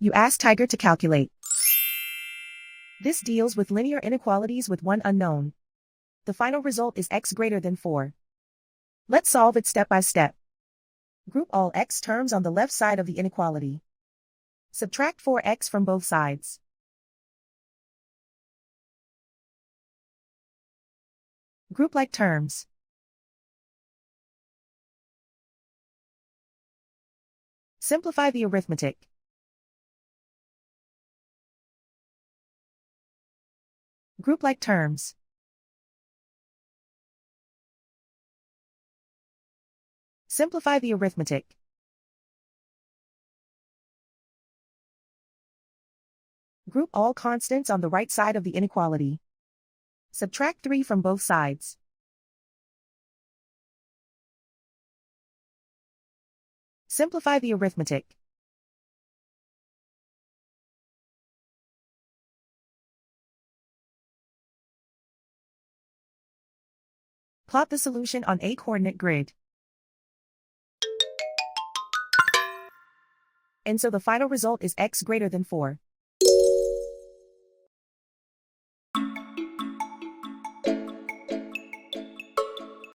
You ask Tiger to calculate. This deals with linear inequalities with one unknown. The final result is x greater than 4. Let's solve it step by step. Group all x terms on the left side of the inequality. Subtract 4x from both sides. Group like terms. Simplify the arithmetic. Group like terms. Simplify the arithmetic. Group all constants on the right side of the inequality. Subtract 3 from both sides. Simplify the arithmetic. Plot the solution on a coordinate grid. And so the final result is x greater than 4.